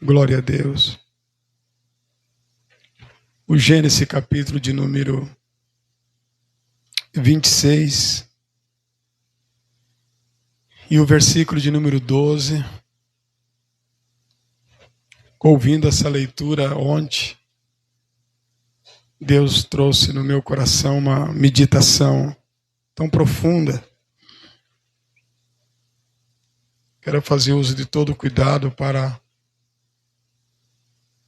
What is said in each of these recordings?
Glória a Deus. O Gênesis, capítulo de número 26 e o versículo de número 12. Ouvindo essa leitura ontem, Deus trouxe no meu coração uma meditação tão profunda. Quero fazer uso de todo o cuidado para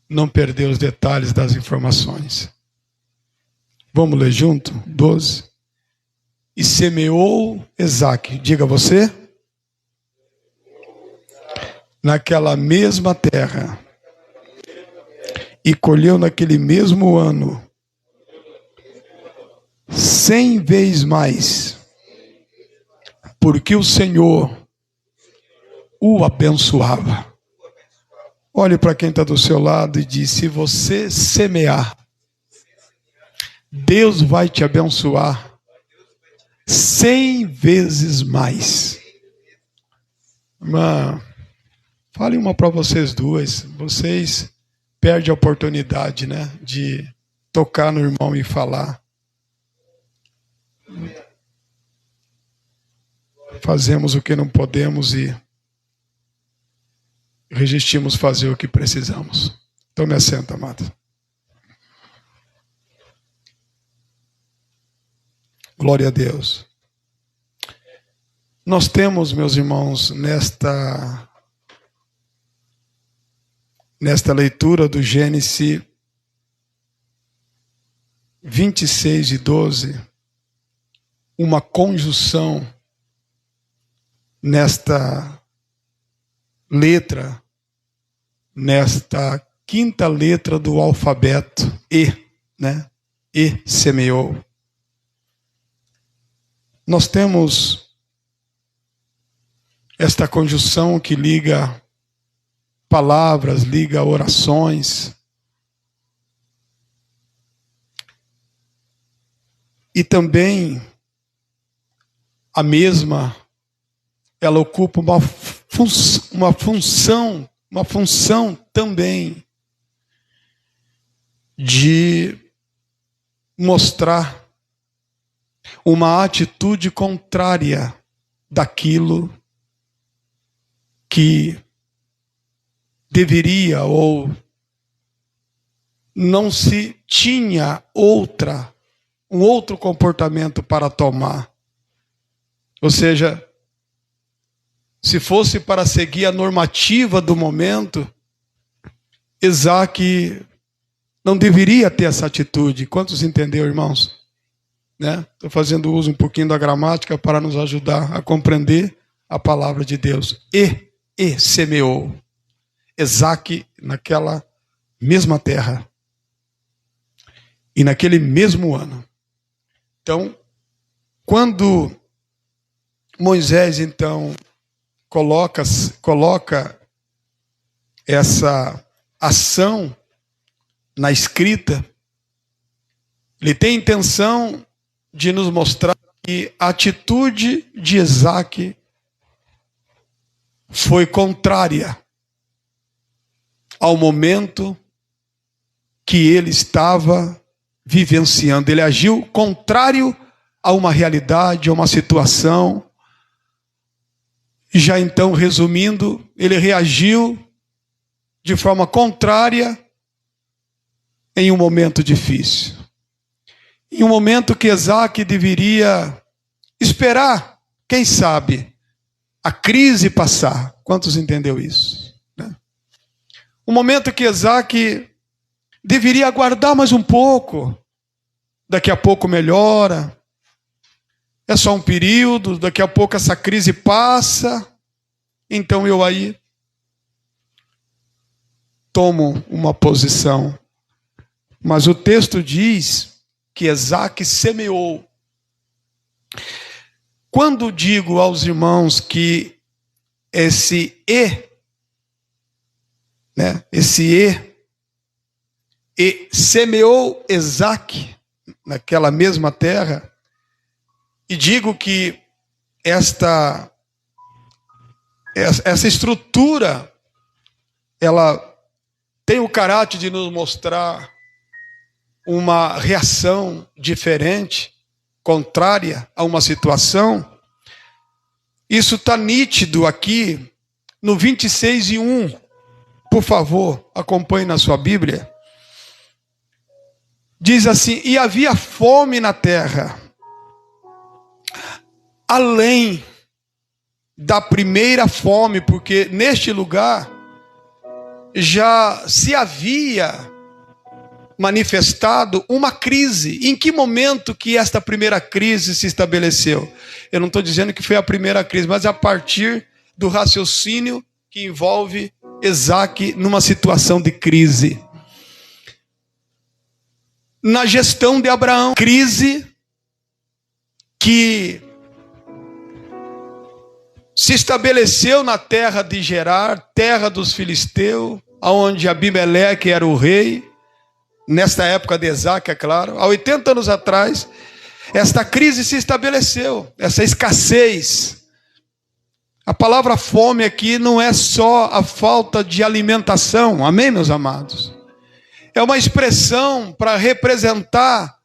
não perder os detalhes das informações. Vamos ler junto? 12. E semeou Isaque, diga você, naquela mesma terra, e colheu naquele mesmo ano 100 vezes mais, porque o Senhor o abençoava. Olhe para quem está do seu lado e diz: se você semear, Deus vai te abençoar 100 vezes mais. Irmã, fale uma para vocês duas. Vocês perdem a oportunidade, né, de tocar no irmão e falar. Fazemos o que não podemos e resistimos fazer o que precisamos. Tome assento, amado. Glória a Deus. Nós temos, meus irmãos, nesta leitura do Gênesis 26 e 12, uma conjunção nesta letra, nesta quinta letra do alfabeto, né? E semeou. Nós temos esta conjunção que liga palavras, liga orações. E também a mesma, ela ocupa uma função também de mostrar uma atitude contrária daquilo que deveria ou não se tinha um outro comportamento para tomar. Ou seja, se fosse para seguir a normativa do momento, Isaque não deveria ter essa atitude. Quantos entenderam, irmãos? Né? Estou fazendo uso um pouquinho da gramática para nos ajudar a compreender a palavra de Deus. E semeou Isaque naquela mesma terra e naquele mesmo ano. Então, quando Moisés, então, coloca essa ação na escrita, ele tem a intenção de nos mostrar que a atitude de Isaque foi contrária ao momento que ele estava vivenciando. Ele agiu contrário a uma realidade, a uma situação. Já então, resumindo, ele reagiu de forma contrária em um momento difícil. Em um momento que Isaque deveria esperar, quem sabe, a crise passar. Quantos entendeu isso? Né? Um momento que Isaque deveria aguardar mais um pouco. Daqui a pouco melhora. É só um período, daqui a pouco essa crise passa. Então eu aí tomo uma posição. Mas o texto diz que Isaque semeou. Quando digo aos irmãos que esse semeou Isaque naquela mesma terra, e digo que essa estrutura ela tem o caráter de nos mostrar uma reação diferente, contrária a uma situação. Isso está nítido aqui no 26:1. Por favor, acompanhe na sua Bíblia. Diz assim: e havia fome na terra, além da primeira fome, porque neste lugar já se havia manifestado uma crise. Em que momento que esta primeira crise se estabeleceu? Eu não estou dizendo que foi a primeira crise, mas a partir do raciocínio que envolve Isaque numa situação de crise. Na gestão de Abraão, crise que se estabeleceu na terra de Gerar, terra dos filisteus, onde Abimeleque era o rei, nesta época de Isaque, é claro. Há 80 anos atrás, esta crise se estabeleceu, essa escassez. A palavra fome aqui não é só a falta de alimentação, amém, meus amados? É uma expressão para representar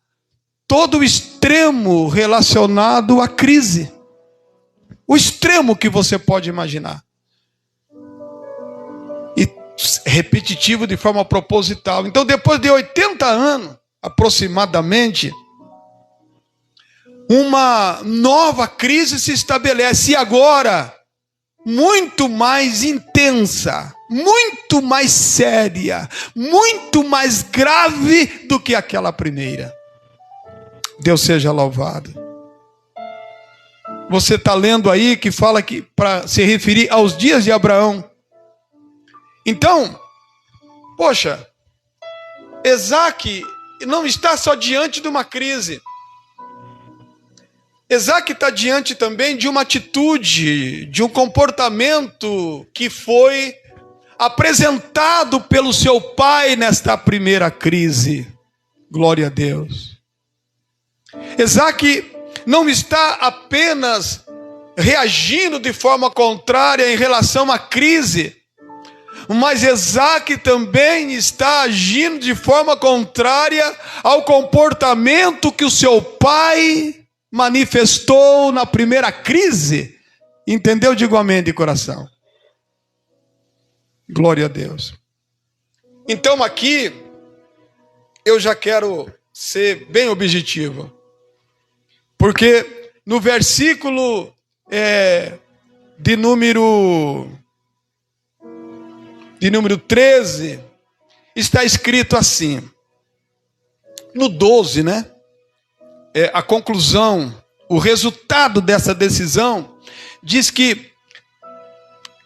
todo o extremo relacionado à crise. O extremo que você pode imaginar. E repetitivo de forma proposital. Então, depois de 80 anos, aproximadamente, uma nova crise se estabelece. E agora, muito mais intensa, muito mais séria, muito mais grave do que aquela primeira. Deus seja louvado. Você está lendo aí que fala que para se referir aos dias de Abraão. Então, poxa, Isaque não está só diante de uma crise. Isaque está diante também de uma atitude, de um comportamento que foi apresentado pelo seu pai nesta primeira crise. Glória a Deus. Isaque não está apenas reagindo de forma contrária em relação à crise, mas Isaque também está agindo de forma contrária ao comportamento que o seu pai manifestou na primeira crise. Entendeu? Digo amém de coração. Glória a Deus. Então aqui eu já quero ser bem objetivo, porque no versículo de número 13 está escrito assim, no 12, né? A conclusão, o resultado dessa decisão, diz que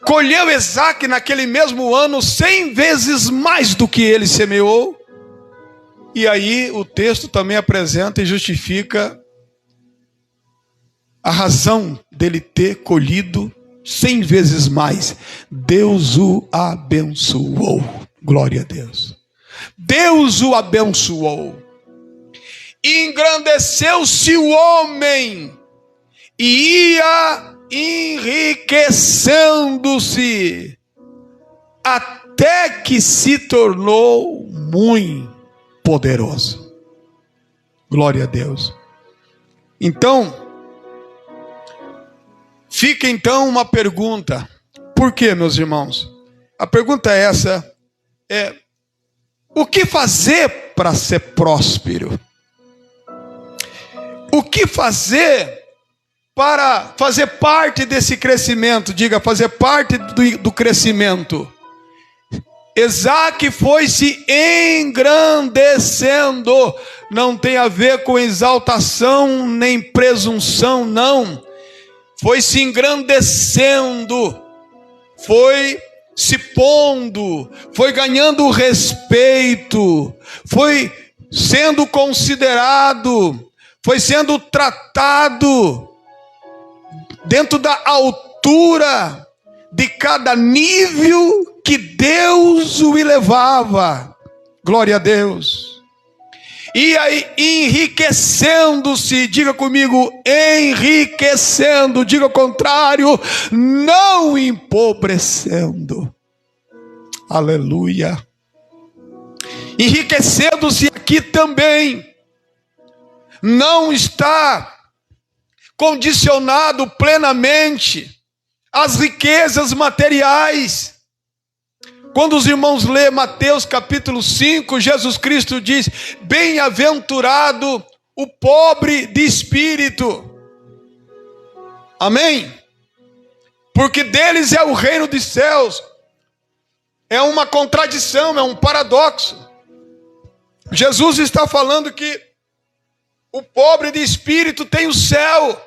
colheu Isaque naquele mesmo ano 100 vezes mais do que ele semeou. E aí o texto também apresenta e justifica a razão dele ter colhido 100 vezes mais. Deus o abençoou. Glória a Deus. Deus o abençoou. E engrandeceu-se o homem, e ia enriquecendo-se, até que se tornou muito poderoso. Glória a Deus. Então, fica então uma pergunta. Por quê, meus irmãos? A pergunta é essa: o que fazer para ser próspero? O que fazer para fazer parte desse crescimento? Diga, fazer parte do crescimento. Isaque foi se engrandecendo. Não tem a ver com exaltação nem presunção, não. Foi se engrandecendo. Foi se pondo. Foi ganhando respeito. Foi sendo considerado. Foi sendo tratado dentro da altura de cada nível que Deus o elevava. Glória a Deus. E aí, enriquecendo-se, diga comigo, enriquecendo, diga o contrário, não empobrecendo. Aleluia. enriquecendo-se aqui também, não está condicionado plenamente às riquezas materiais. Quando os irmãos lêem Mateus capítulo 5, Jesus Cristo diz: bem-aventurado o pobre de espírito. Amém? Porque deles é o reino dos céus. É uma contradição, é um paradoxo. Jesus está falando que o pobre de espírito tem o céu,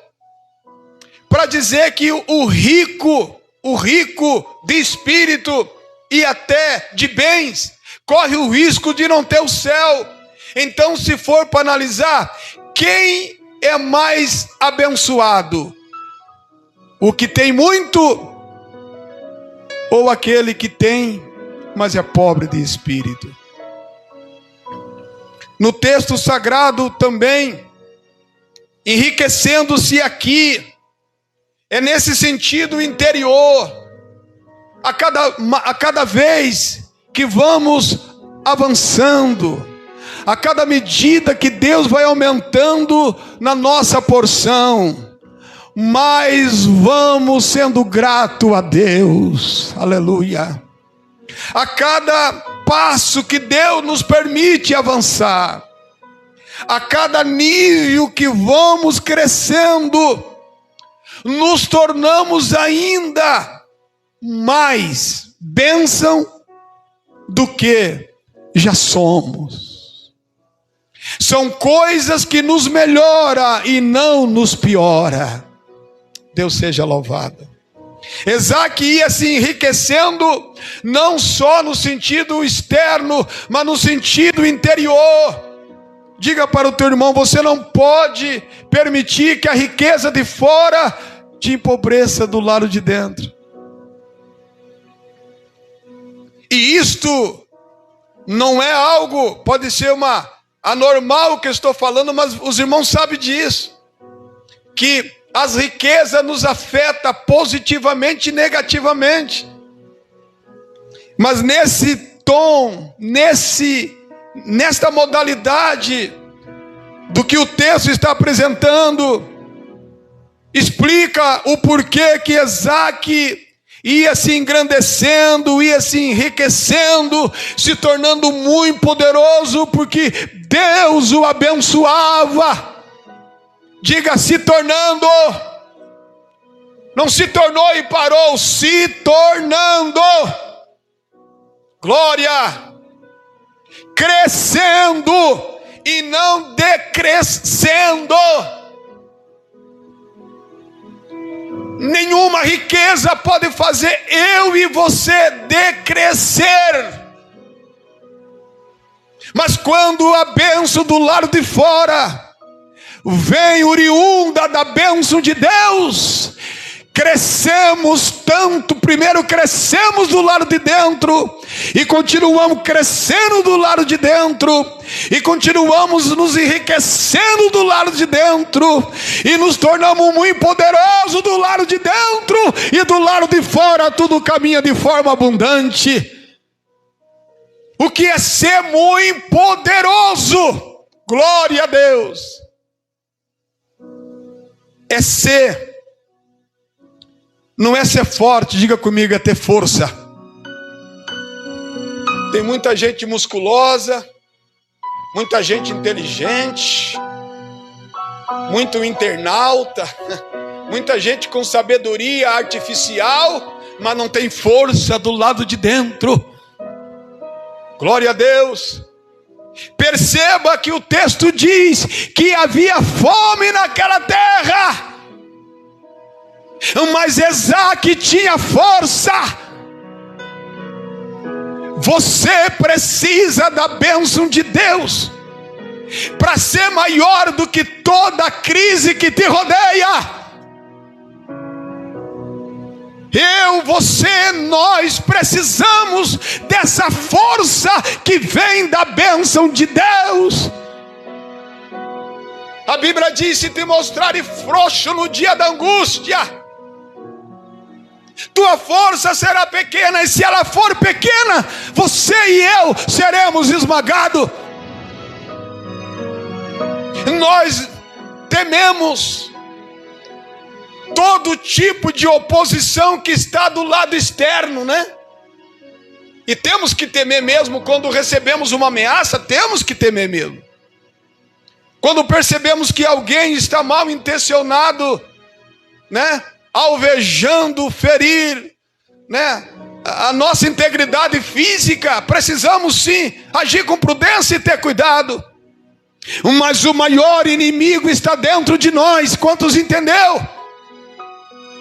para dizer que o rico de espírito e até de bens, corre o risco de não ter o céu. Então, se for para analisar, quem é mais abençoado? O que tem muito, ou aquele que tem, mas é pobre de espírito? No texto sagrado também, enriquecendo-se aqui, é nesse sentido interior. A cada vez que vamos avançando, a cada medida que Deus vai aumentando na nossa porção, mais vamos sendo grato a Deus. Aleluia. A cada passo que Deus nos permite avançar, a cada nível que vamos crescendo, nos tornamos ainda mais bênção do que já somos. São coisas que nos melhora e não nos piora. Deus seja louvado. Isaac ia se enriquecendo, não só no sentido externo, mas no sentido interior. Diga para o teu irmão: você não pode permitir que a riqueza de fora te empobreça do lado de dentro. E isto não é algo, pode ser uma anormal que eu estou falando, mas os irmãos sabem disso, que as riquezas nos afetam positivamente e negativamente. Mas nesse tom, nesta modalidade do que o texto está apresentando, explica o porquê que Isaac ia se engrandecendo, ia se enriquecendo, se tornando muito poderoso, porque Deus o abençoava. Diga: se tornando. Não se tornou e parou, se tornando. Glória. Crescendo e não decrescendo. Nenhuma riqueza pode fazer eu e você decrescer. Mas quando a bênção do lado de fora vem oriunda da bênção de Deus, crescemos tanto. Primeiro crescemos do lado de dentro, e continuamos crescendo do lado de dentro, e continuamos nos enriquecendo do lado de dentro, e nos tornamos muito poderosos do lado de dentro, e do lado de fora tudo caminha de forma abundante. O que é ser muito poderoso? Glória a Deus. É ser, não é ser forte, diga comigo, é ter força. Tem muita gente musculosa, muita gente inteligente, muito internauta, muita gente com sabedoria artificial, mas não tem força do lado de dentro. Glória a Deus. Perceba que o texto diz que havia fome naquela terra, mas Isaac tinha força. Você precisa da bênção de Deus para ser maior do que toda crise que te rodeia. Você, nós precisamos dessa força que vem da bênção de Deus. A Bíblia diz: se te mostrares frouxo no dia da angústia, tua força será pequena, e se ela for pequena, você e eu seremos esmagados. Nós tememos todo tipo de oposição que está do lado externo, né? E temos que temer mesmo quando recebemos uma ameaça, temos que temer mesmo. Quando percebemos que alguém está mal intencionado, né? Alvejando, ferir, né? A nossa integridade física, precisamos sim agir com prudência e ter cuidado. Mas o maior inimigo está dentro de nós, quantos entendeu?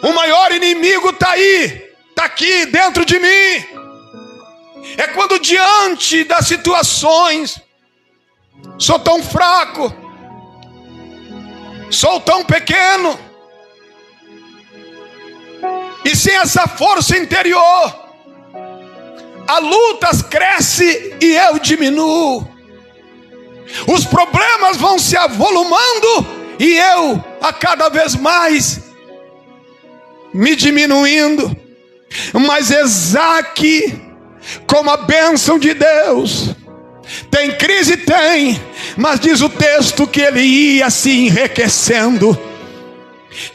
O maior inimigo está aí, está aqui dentro de mim. É quando diante das situações, sou tão fraco, sou tão pequeno, e sem essa força interior, a luta cresce e eu diminuo. Os problemas vão se avolumando e eu a cada vez mais me diminuindo. Mas Isaque, como a bênção de Deus, tem crise? Tem, mas diz o texto que ele ia se enriquecendo.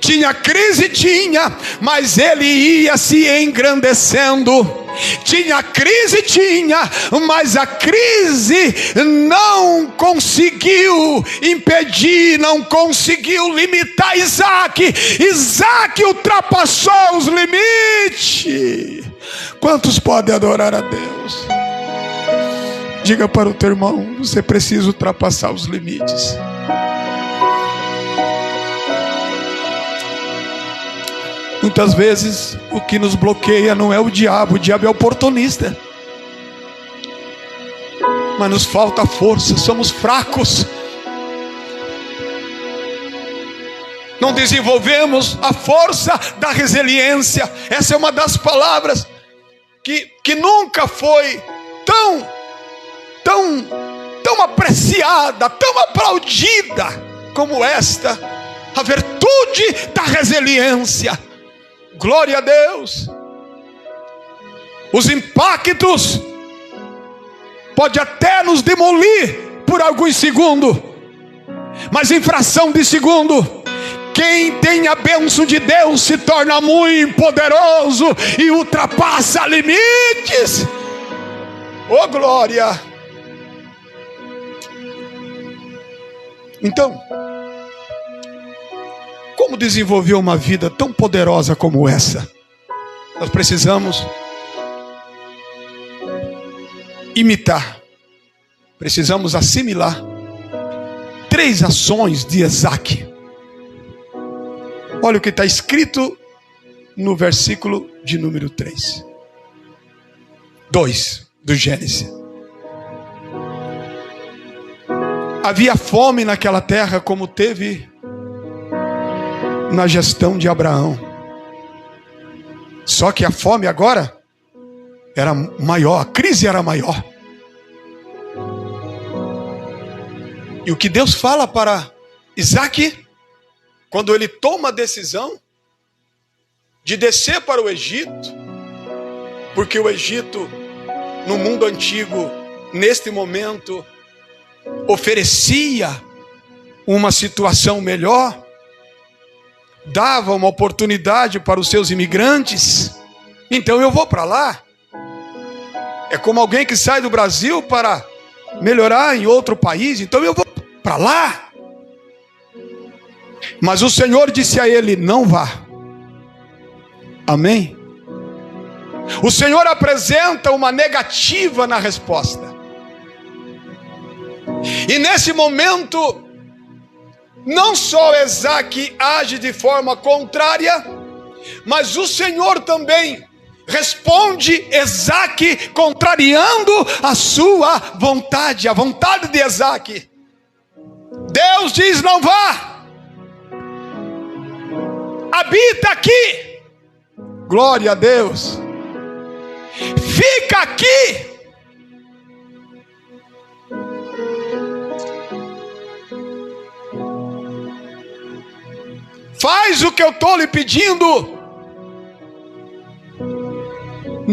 Tinha crise? Tinha, mas ele ia se engrandecendo. Tinha crise? Tinha, mas a crise não conseguiu impedir, não conseguiu limitar Isaque. Isaque ultrapassou os limites. Quantos podem adorar a Deus? Diga para o teu irmão: você precisa ultrapassar os limites. Muitas vezes o que nos bloqueia não é o diabo é oportunista. Mas nos falta força, somos fracos. Não desenvolvemos a força da resiliência. Essa é uma das palavras que nunca foi tão apreciada, tão aplaudida como esta, a virtude da resiliência. Glória a Deus. Os impactos pode até nos demolir por alguns segundos, mas em fração de segundo, quem tem a bênção de Deus se torna muito poderoso e ultrapassa limites. Oh glória! Então, como desenvolver uma vida tão poderosa como essa? Nós precisamos imitar, precisamos assimilar 3 ações de Isaque. Olha o que está escrito no versículo de número 2 do Gênesis. Havia fome naquela terra como teve na gestão de Abraão. Só que a fome agora era maior, a crise era maior. E o que Deus fala para Isaque, quando ele toma a decisão de descer para o Egito, porque o Egito, no mundo antigo, neste momento, oferecia uma situação melhor, dava uma oportunidade para os seus imigrantes. Então eu vou para lá. É como alguém que sai do Brasil para melhorar em outro país. Então eu vou para lá. Mas o Senhor disse a ele: não vá. Amém? O Senhor apresenta uma negativa na resposta. E nesse momento, não só Isaque age de forma contrária, mas o Senhor também responde Isaque contrariando a sua vontade, a vontade de Isaque. Deus diz: não vá, habita aqui. Glória a Deus. Fica aqui. Faz o que eu estou lhe pedindo.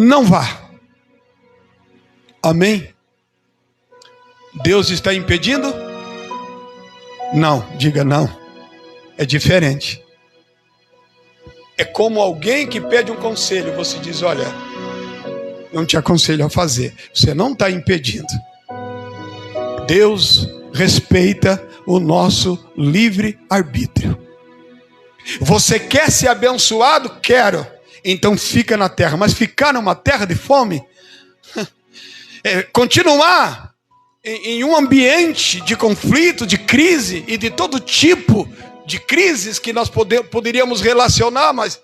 não vá. Amém? Deus está impedindo? Não, diga não. É diferente. É como alguém que pede um conselho. Você diz, olha, não te aconselho a fazer. Você não está impedindo. Deus respeita o nosso livre-arbítrio. Você quer ser abençoado? Quero. Então fica na terra. Mas ficar numa terra de fome, continuar em um ambiente de conflito, de crise e de todo tipo de crises que nós poderíamos relacionar, mas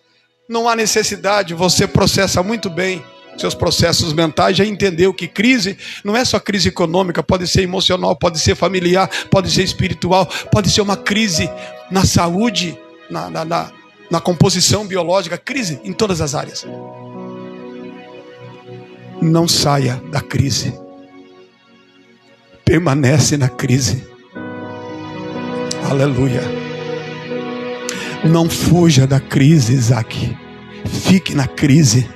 não há necessidade. Você processa muito bem seus processos mentais, já entendeu que crise não é só crise econômica, pode ser emocional, pode ser familiar, pode ser espiritual, pode ser uma crise na saúde, na composição biológica, crise em todas as áreas. Não saia da crise, permanece na crise. Aleluia. Não fuja da crise, Isaac. Fique na crise.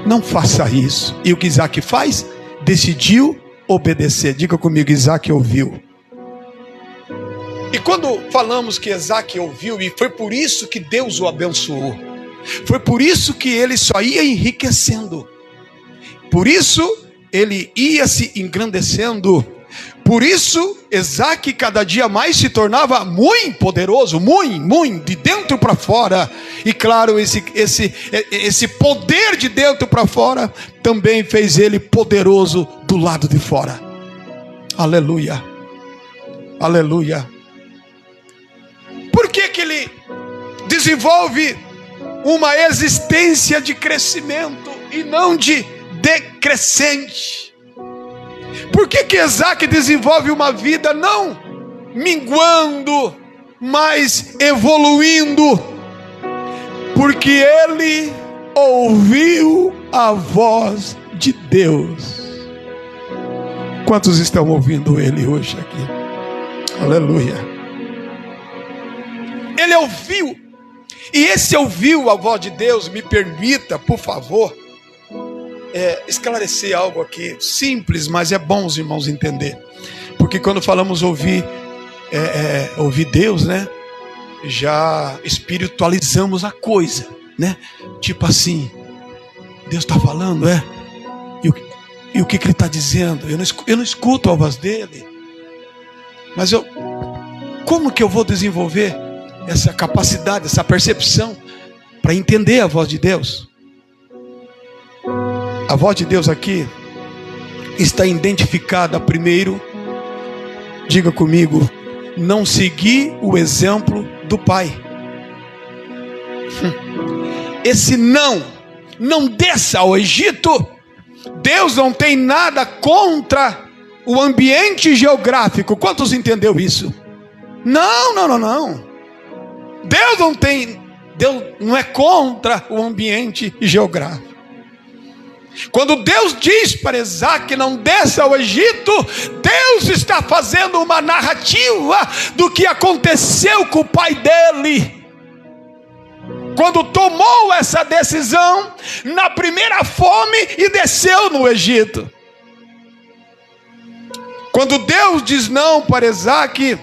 Não faça isso. E o que Isaac faz? Decidiu obedecer. Diga comigo, Isaac ouviu. E quando falamos que Isaac ouviu, e foi por isso que Deus o abençoou, foi por isso que ele só ia enriquecendo, por isso ele ia se engrandecendo, por isso Isaac cada dia mais se tornava muito poderoso, muito, de dentro para fora. E claro, esse poder de dentro para fora também fez ele poderoso do lado de fora. Aleluia, aleluia. Por que ele desenvolve uma existência de crescimento e não de decrescente? Por que Isaac desenvolve uma vida não minguando, mas evoluindo? Porque ele ouviu a voz de Deus. Quantos estão ouvindo ele hoje aqui? Aleluia. Ele ouviu, e esse ouviu a voz de Deus. Me permita, por favor, esclarecer algo aqui, simples, mas é bom os irmãos entender. Porque quando falamos ouvir Deus, né? Já espiritualizamos a coisa, né? Tipo assim, Deus está falando, e o que ele está dizendo? Eu não escuto a voz dele, mas como que eu vou desenvolver essa capacidade, essa percepção para entender a voz de Deus? A voz de Deus aqui está identificada primeiro, diga comigo, não seguir o exemplo do pai. Esse não desça ao Egito. Deus não tem nada contra o ambiente geográfico. Quantos entendeu isso? Não. Deus não é contra o ambiente geográfico. Quando Deus diz para Isaac não desça ao Egito, Deus está fazendo uma narrativa do que aconteceu com o pai dele. Quando tomou essa decisão na primeira fome e desceu no Egito. Quando Deus diz não para Isaac,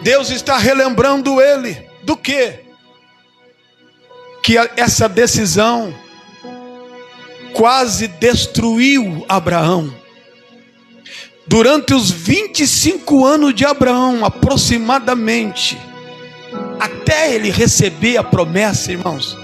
Deus está relembrando ele do quê? Que essa decisão quase destruiu Abraão. Durante os 25 anos de Abraão, aproximadamente, até ele receber a promessa, irmãos,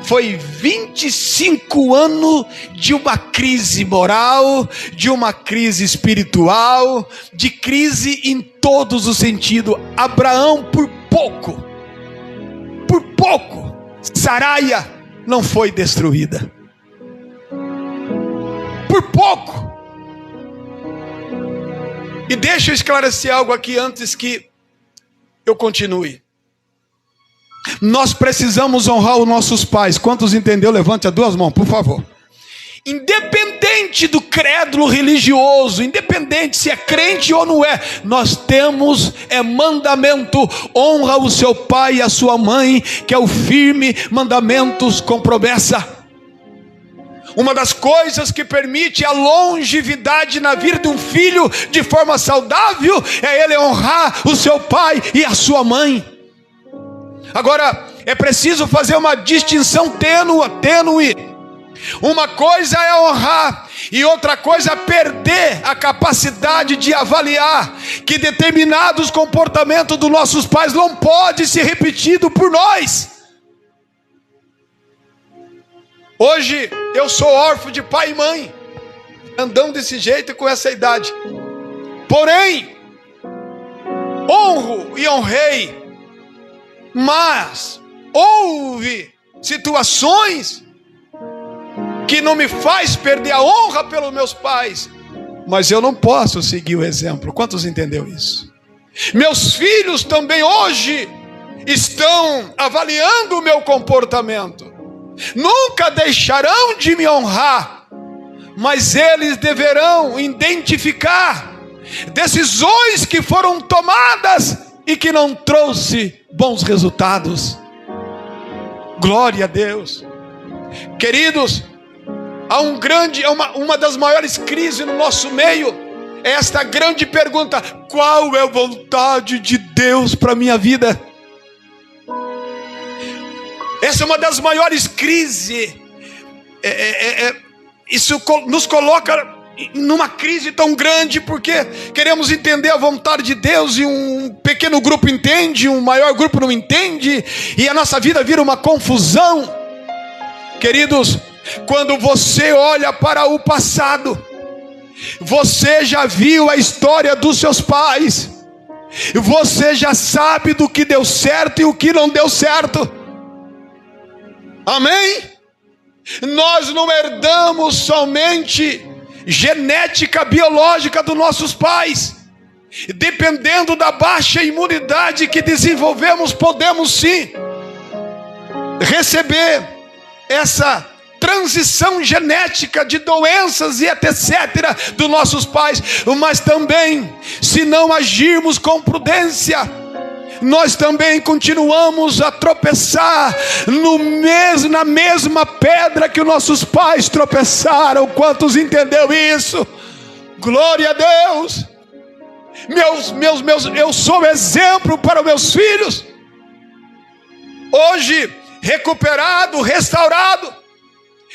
foi 25 anos de uma crise moral, de uma crise espiritual, de crise em todos os sentidos. Abraão, por pouco, Saraia não foi destruída. Por pouco. E deixa eu esclarecer algo aqui antes que eu continue. Nós precisamos honrar os nossos pais. Quantos entendeu? Levante as duas mãos, por favor. Independente do credo religioso, independente se é crente ou não é, nós temos mandamento: honra o seu pai e a sua mãe, que é o firme mandamentos com promessa. Uma das coisas que permite a longevidade na vida de um filho de forma saudável é ele honrar o seu pai e a sua mãe. Agora, é preciso fazer uma distinção tênue. Uma coisa é honrar e outra coisa é perder a capacidade de avaliar que determinados comportamentos dos nossos pais não pode ser repetido por nós. Hoje eu sou órfão de pai e mãe, andando desse jeito e com essa idade. Porém, honro e honrei, mas houve situações que não me faz perder a honra pelos meus pais, mas eu não posso seguir o exemplo. Quantos entenderam isso? Meus filhos também hoje estão avaliando o meu comportamento. Nunca deixarão de me honrar, mas eles deverão identificar decisões que foram tomadas e que não trouxe bons resultados. Glória a Deus. Queridos, há uma das maiores crises no nosso meio, é esta grande pergunta: qual é a vontade de Deus para a minha vida? Essa é uma das maiores crises. Isso nos coloca numa crise tão grande, porque queremos entender a vontade de Deus e um pequeno grupo entende, um maior grupo não entende, e a nossa vida vira uma confusão. Queridos, quando você olha para o passado, você já viu a história dos seus pais, você já sabe do que deu certo e o que não deu certo. Amém? Nós não herdamos somente genética biológica dos nossos pais. Dependendo da baixa imunidade que desenvolvemos, podemos sim receber essa transição genética de doenças e etc. dos nossos pais. Mas também, se não agirmos com prudência, nós também continuamos a tropeçar na mesma pedra que os nossos pais tropeçaram. Quantos entenderam isso? Glória a Deus. Eu sou exemplo para os meus filhos. Hoje, recuperado, restaurado.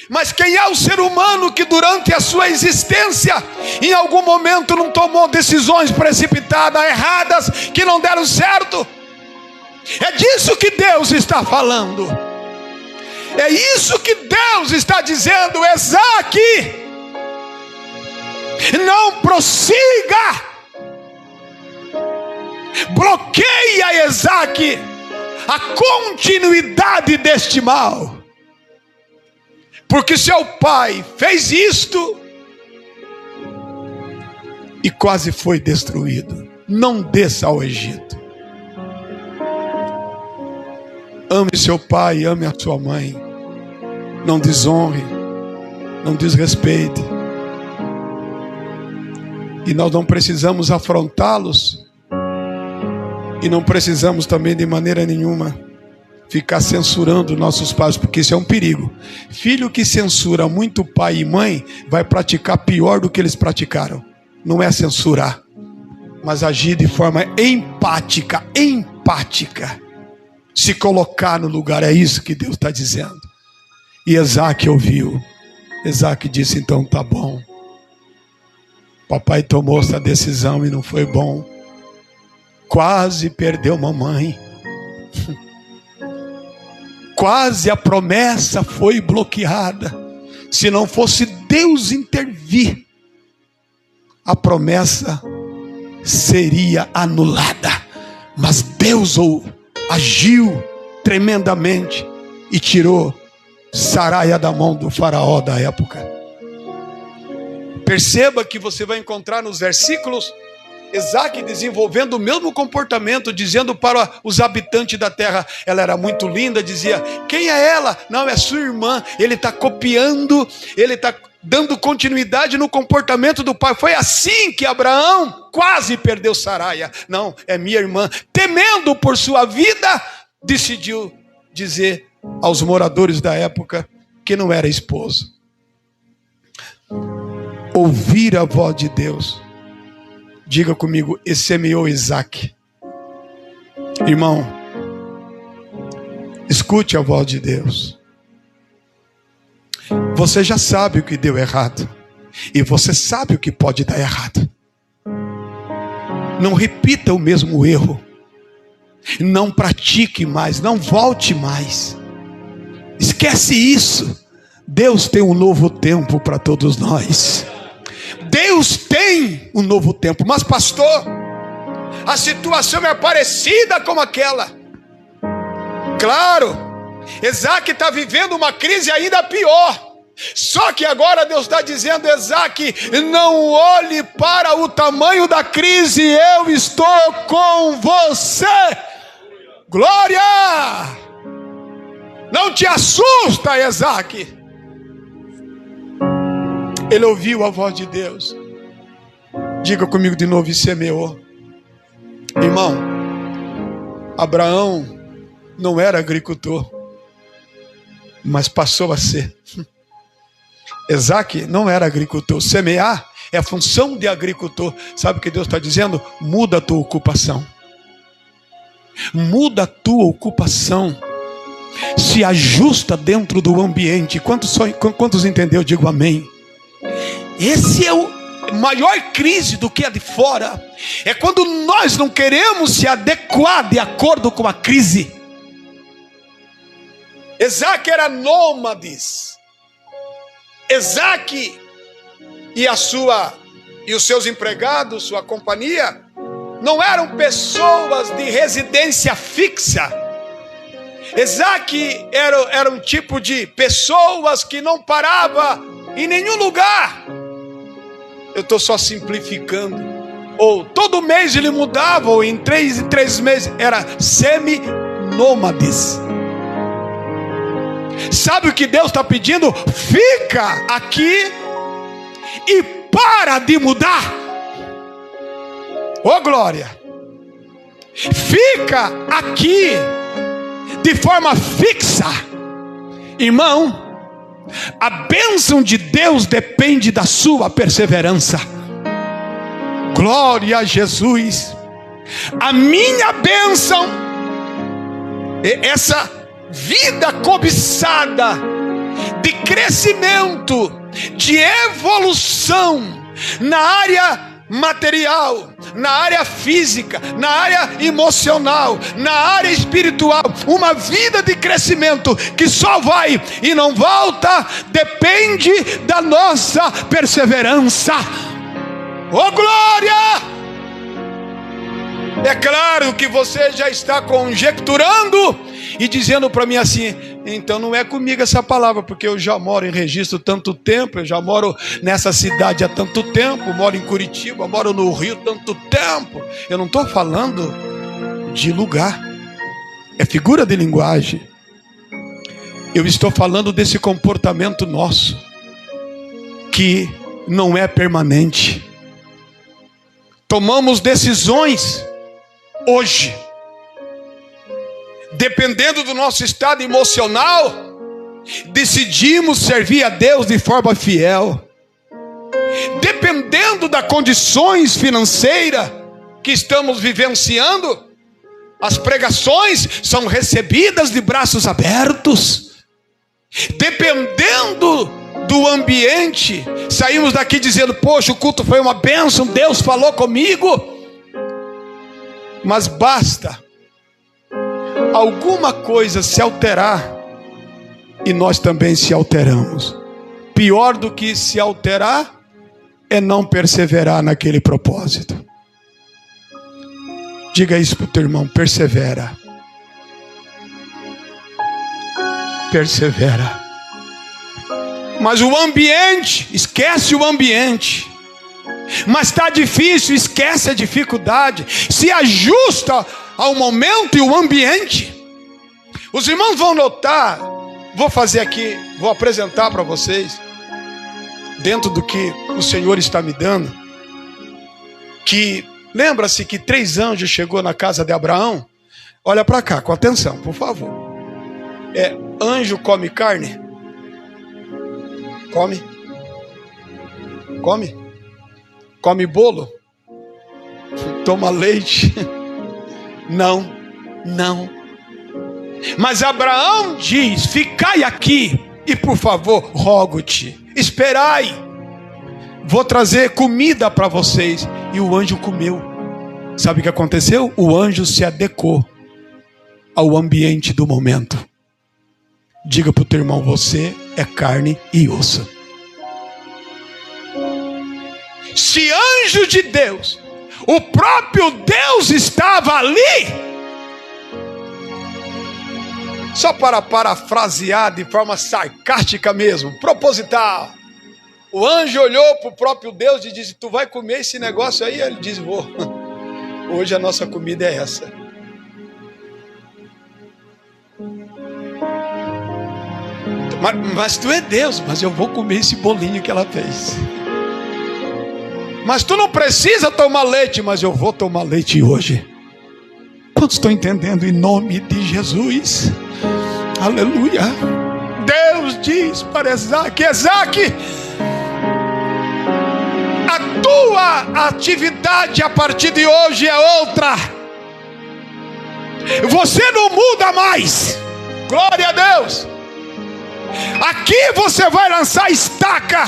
Mas quem é o ser humano que durante a sua existência, em algum momento não tomou decisões precipitadas, erradas, que não deram certo? É disso que Deus está falando. É isso que Deus está dizendo: Esaque, não prossiga. Bloqueia, Esaque, a continuidade deste mal. Porque seu pai fez isto e quase foi destruído. Não desça ao Egito. Ame seu pai, ame a sua mãe. Não desonre, não desrespeite. E nós não precisamos afrontá-los. E não precisamos também de maneira nenhuma ficar censurando nossos pais, porque isso é um perigo. Filho que censura muito pai e mãe vai praticar pior do que eles praticaram. Não é censurar, mas agir de forma empática. Se colocar no lugar, é isso que Deus está dizendo. E Esaque ouviu. Esaque disse: então tá bom. Papai tomou essa decisão e não foi bom. Quase perdeu mamãe. Quase a promessa foi bloqueada. Se não fosse Deus intervir, a promessa seria anulada. Mas Deus agiu tremendamente e tirou Saraia da mão do faraó da época. Perceba que você vai encontrar nos versículos Esaque desenvolvendo o mesmo comportamento, dizendo para os habitantes da terra: ela era muito linda, dizia: quem é ela? Não, é sua irmã. Ele está copiando, ele está dando continuidade no comportamento do pai. Foi assim que Abraão quase perdeu Saraia. Não, é minha irmã. Temendo por sua vida, decidiu dizer aos moradores da época que não era esposo. ouvir a voz de Deus. Diga comigo, e semeou Isaac. Irmão, escute a voz de Deus. Você já sabe o que deu errado, e você sabe o que pode dar errado. Não repita o mesmo erro. Não pratique mais, não volte mais. Esquece isso. Deus tem um novo tempo para todos nós. Deus tem um novo tempo. Mas pastor, a situação é parecida com aquela. Claro, Isaac está vivendo uma crise ainda pior. Só que agora Deus está dizendo: Isaac, não olhe para o tamanho da crise, eu estou com você. Glória! Não te assusta, Isaac. Ele ouviu a voz de Deus. Diga comigo de novo, e semeou. Irmão, Abraão não era agricultor, mas passou a ser. Isaac não era agricultor. Semear é a função de agricultor. Sabe o que Deus está dizendo? Muda a tua ocupação. Muda a tua ocupação. Se ajusta dentro do ambiente. Quantos entendeu? Digo amém. Esse é o maior crise do que a de fora. É quando nós não queremos se adequar de acordo com a crise. Isaac era nômades. Isaac e os seus empregados, sua companhia, não eram pessoas de residência fixa. Isaac era um tipo de pessoas que não parava em nenhum lugar. Eu estou só simplificando. Ou todo mês ele mudava, ou em 3 meses, era semi-nômades. Sabe o que Deus está pedindo? Fica aqui e para de mudar. Ô glória! Fica aqui de forma fixa. Irmão, a bênção de Deus depende da sua perseverança. Glória a Jesus. A minha bênção é essa vida cobiçada de crescimento, de evolução na área material, na área física, na área emocional, na área espiritual. Uma vida de crescimento que só vai e não volta, depende da nossa perseverança. Oh glória! É claro que você já está conjecturando e dizendo para mim assim: então não é comigo essa palavra, porque eu já moro em Registro tanto tempo, eu já moro nessa cidade há tanto tempo, moro em Curitiba, moro no Rio tanto tempo. Eu não estou falando de lugar, é figura de linguagem. Eu estou falando desse comportamento nosso, que não é permanente. Tomamos decisões hoje, dependendo do nosso estado emocional, decidimos servir a Deus de forma fiel. Dependendo das condições financeiras que estamos vivenciando, as pregações são recebidas de braços abertos. Dependendo do ambiente, saímos daqui dizendo: poxa, o culto foi uma bênção, Deus falou comigo. Mas basta alguma coisa se alterar e nós também se alteramos. Pior do que se alterar é não perseverar naquele propósito. Diga isso para o teu irmão: persevera. Persevera. Mas o ambiente, esquece o ambiente. Mas está difícil, esquece a dificuldade. Se ajusta ao momento e o ambiente. Os irmãos vão notar, vou fazer aqui, vou apresentar para vocês, dentro do que o Senhor está me dando, que lembra-se que 3 anjos chegou na casa de Abraão. Olha para cá, com atenção, por favor. Anjo come carne? Come? come? Come bolo? Toma leite? Não, não. Mas Abraão diz: ficai aqui e por favor, rogo-te, esperai, vou trazer comida para vocês. E o anjo comeu. Sabe o que aconteceu? O anjo se adequou ao ambiente do momento. Diga para o teu irmão: você é carne e osso. Se anjo de Deus, o próprio Deus estava ali. Só para parafrasear de forma sarcástica mesmo, proposital. O anjo olhou para o próprio Deus e disse: tu vai comer esse negócio aí? Ele disse: vou. Hoje a nossa comida é essa. Mas tu é Deus, mas eu vou comer esse bolinho que ela fez. Mas tu não precisa tomar leite, mas eu vou tomar leite hoje. Quantos estão entendendo em nome de Jesus? Aleluia. Deus diz para Isaque: Isaque, a tua atividade a partir de hoje é outra. Você não muda mais. Glória a Deus. Aqui você vai lançar estaca.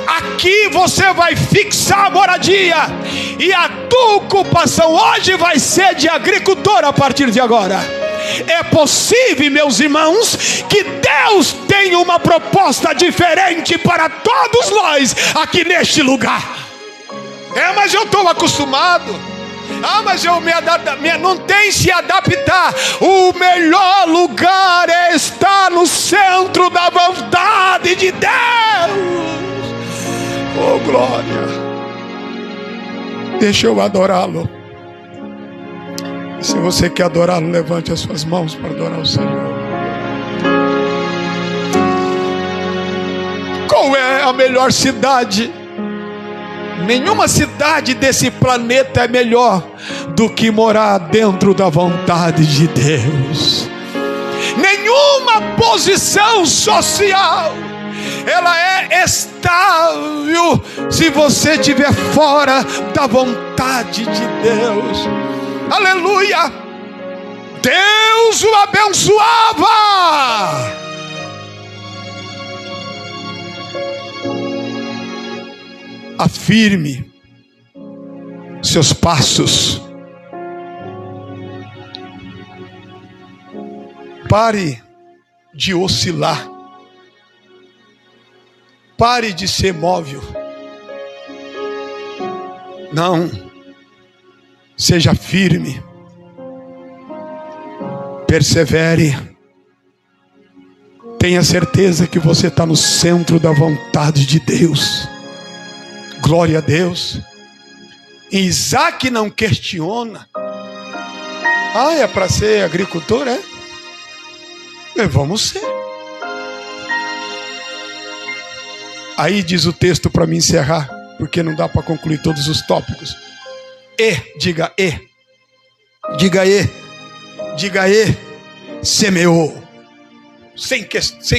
Aqui você vai fixar a moradia. E a tua ocupação hoje vai ser de agricultor a partir de agora. É possível, meus irmãos, que Deus tenha uma proposta diferente para todos nós aqui neste lugar. Mas eu estou acostumado. Mas eu não tem se adaptar. O melhor lugar é estar no centro da vontade de Deus. Oh, glória. Deixa eu adorá-lo. Se você quer adorá-lo, levante as suas mãos para adorar o Senhor. Qual é a melhor cidade? Nenhuma cidade desse planeta é melhor do que morar dentro da vontade de Deus. Nenhuma posição social ela é estável se você estiver fora da vontade de Deus. Aleluia! Deus o abençoava. Afirme seus passos. Pare de oscilar. Pare de ser móvel. Não. Seja firme. Persevere. Tenha certeza que você está no centro da vontade de Deus. Glória a Deus. E Isaque não questiona. É para ser agricultor, é? Vamos ser. Aí diz o texto para me encerrar, porque não dá para concluir todos os tópicos. Diga semeou. Sem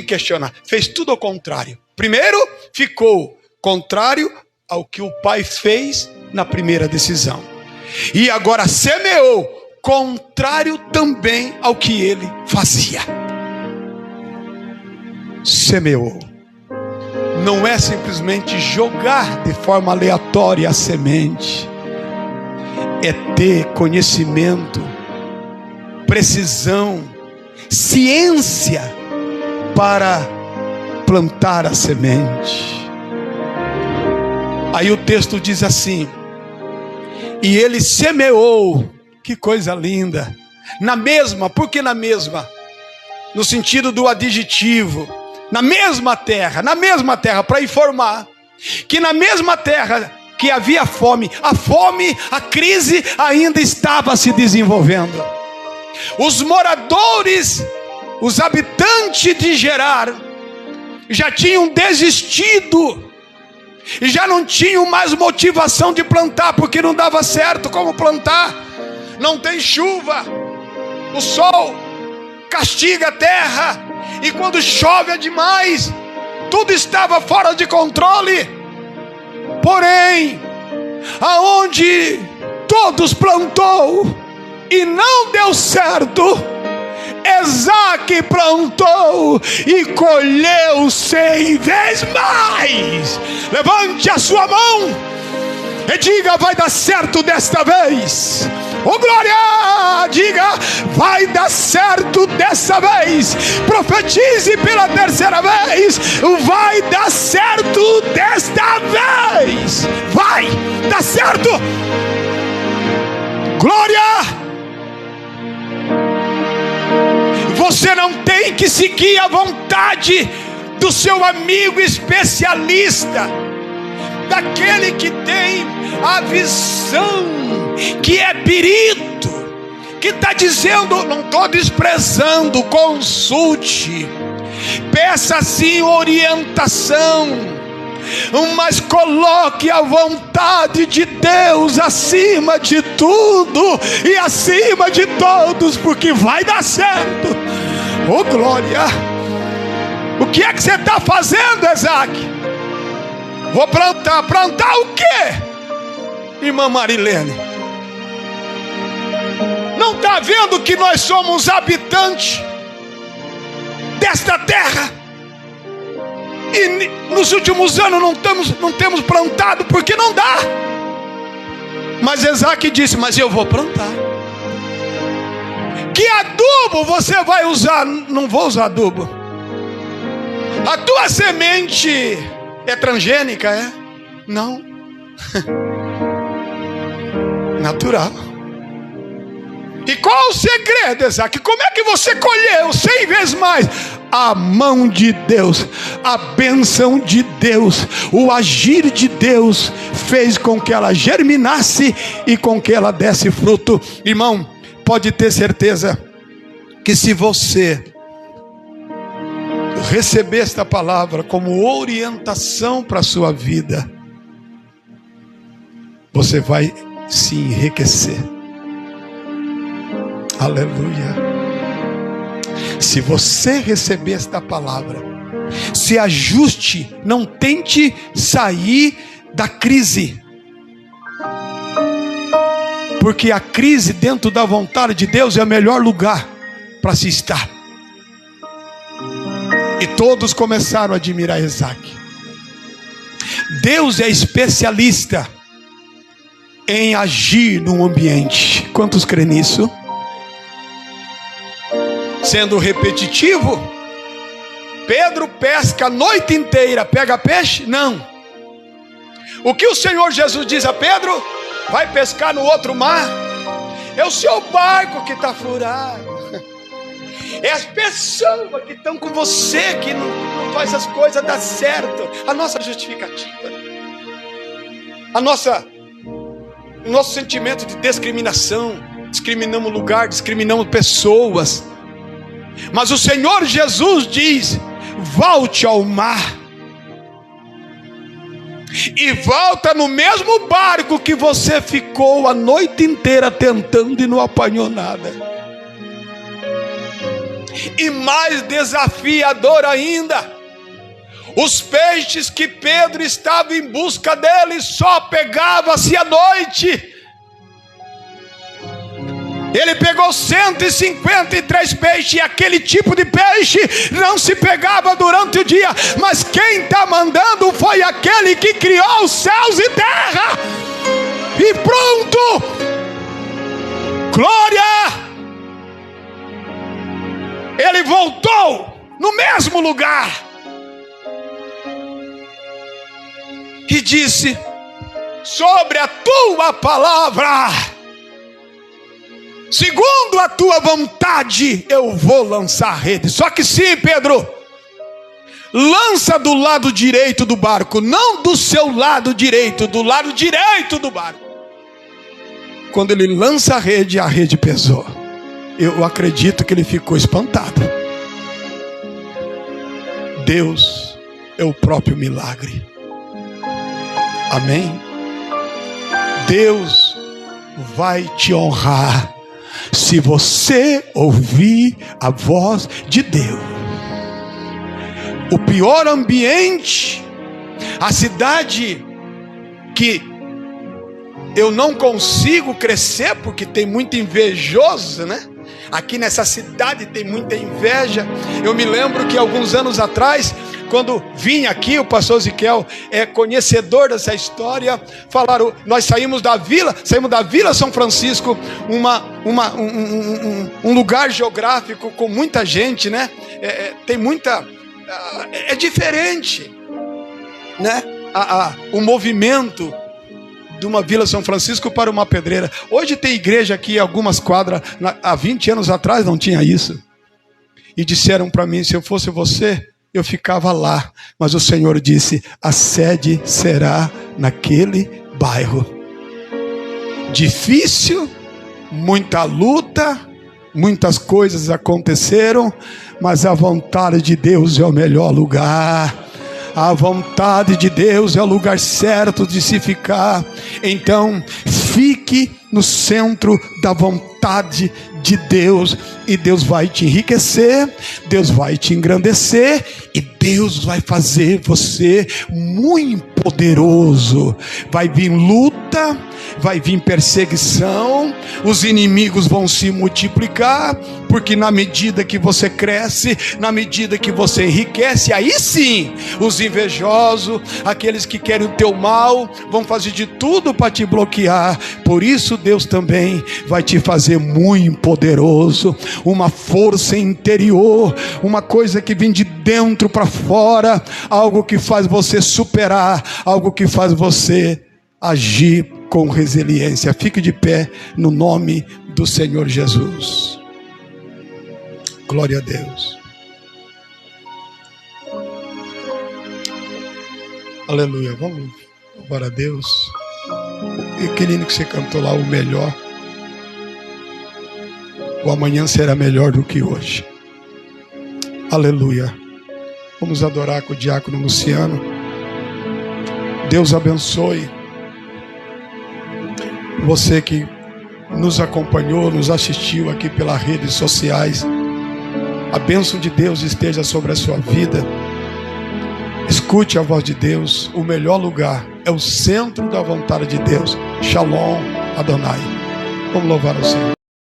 questionar. Fez tudo ao contrário. Primeiro, ficou contrário ao que o pai fez na primeira decisão. E agora semeou, contrário também ao que ele fazia. Semeou. Não é simplesmente jogar de forma aleatória a semente. É ter conhecimento, precisão, ciência para plantar a semente. Aí o texto diz assim: e ele semeou. Que coisa linda. Na mesma, por que na mesma? No sentido do adjetivo. Na mesma terra, para informar que na mesma terra que havia fome, a crise ainda estava se desenvolvendo. Os moradores, os habitantes de Gerar já tinham desistido e já não tinham mais motivação de plantar, porque não dava certo. Como plantar? Não tem chuva, o sol castiga a terra, e quando chove demais, tudo estava fora de controle. porém, aonde todos plantou e não deu certo, Esaque plantou e colheu 100 vezes mais. Levante a sua mão e diga: vai dar certo desta vez. Oh glória! Diga: vai dar certo dessa vez. Profetize pela terceira vez: vai dar certo desta vez. Vai dar certo. Glória! Você não tem que seguir a vontade do seu amigo especialista, daquele que tem a visão, que é perito, que está dizendo: não estou desprezando, consulte, peça sim orientação, mas coloque a vontade de Deus acima de tudo e acima de todos, porque vai dar certo. Oh glória! O que é que você está fazendo, Esaque? Vou plantar. Plantar o quê, irmã Marilene? Não está vendo que nós somos habitantes desta terra? E nos últimos anos não temos plantado porque não dá. Mas Esaque disse: mas eu vou plantar. Que adubo você vai usar? Não vou usar adubo. A tua semente é transgênica, é? Não. Natural. E qual o segredo, Esaque? Como é que você colheu 100 vezes mais? A mão de Deus, a bênção de Deus, o agir de Deus fez com que ela germinasse e com que ela desse fruto. Irmão, pode ter certeza que se você receber esta palavra como orientação para a sua vida, você vai se enriquecer. Aleluia. Se você receber esta palavra, se ajuste, não tente sair da crise, porque a crise dentro da vontade de Deus é o melhor lugar para se estar. E todos começaram a admirar Esaque. Deus é especialista em agir num ambiente. Quantos creem nisso? Sendo repetitivo, Pedro pesca a noite inteira, pega peixe? Não. O que o Senhor Jesus diz a Pedro? Vai pescar no outro mar? É o seu barco que está furado. É as pessoas que estão com você que não faz as coisas dar certo. A nossa justificativa, o nosso sentimento de discriminação. Discriminamos lugar, discriminamos pessoas. Mas o Senhor Jesus diz: volte ao mar. E volta no mesmo barco que você ficou a noite inteira tentando e não apanhou nada. E mais desafiador ainda, os peixes que Pedro estava em busca deles só pegava-se à noite. Ele pegou 153 peixes, e aquele tipo de peixe não se pegava durante o dia. Mas quem está mandando foi aquele que criou os céus e terra. E pronto! Glória! Ele voltou no mesmo lugar e disse: sobre a tua palavra, segundo a tua vontade, eu vou lançar a rede. Só que sim, Pedro, lança do lado direito do barco, não do seu lado direito, do lado direito do barco. Quando ele lança a rede pesou. Eu acredito que ele ficou espantado. Deus é o próprio milagre. Amém? Deus vai te honrar se você ouvir a voz de Deus. O pior ambiente, a cidade que eu não consigo crescer porque tem muito invejoso, né? Aqui nessa cidade tem muita inveja. Eu me lembro que alguns anos atrás, quando vim aqui, o pastor Ezequiel é conhecedor dessa história. Falaram, nós saímos da Vila São Francisco, um lugar geográfico com muita gente, né? Tem muita, é diferente, né? O movimento de uma Vila São Francisco para uma pedreira. Hoje tem igreja aqui, algumas quadras. Há 20 anos atrás não tinha isso. E disseram para mim, se eu fosse você, eu ficava lá. Mas o Senhor disse, a sede será naquele bairro. Difícil, muita luta, muitas coisas aconteceram, mas a vontade de Deus é o melhor lugar. A vontade de Deus é o lugar certo de se ficar. Então, fique no centro da vontade de Deus, e Deus vai te enriquecer, Deus vai te engrandecer, e Deus vai fazer você muito poderoso. Vai vir luta, vai vir perseguição, os inimigos vão se multiplicar, porque na medida que você cresce, na medida que você enriquece, aí sim, os invejosos, aqueles que querem o teu mal, vão fazer de tudo para te bloquear. Por isso Deus também vai te fazer muito poderoso, uma força interior, uma coisa que vem de dentro para fora, algo que faz você superar, algo que faz você agir com resiliência. Fique de pé no nome do Senhor Jesus. Glória a Deus. Aleluia. Vamos louvar a Deus. E que lindo que você cantou lá, o melhor. O amanhã será melhor do que hoje. Aleluia. Vamos adorar com o diácono Luciano. Deus abençoe você que nos acompanhou, nos assistiu aqui pelas redes sociais. A bênção de Deus esteja sobre a sua vida. Escute a voz de Deus. O melhor lugar é o centro da vontade de Deus. Shalom Adonai. Vamos louvar o Senhor.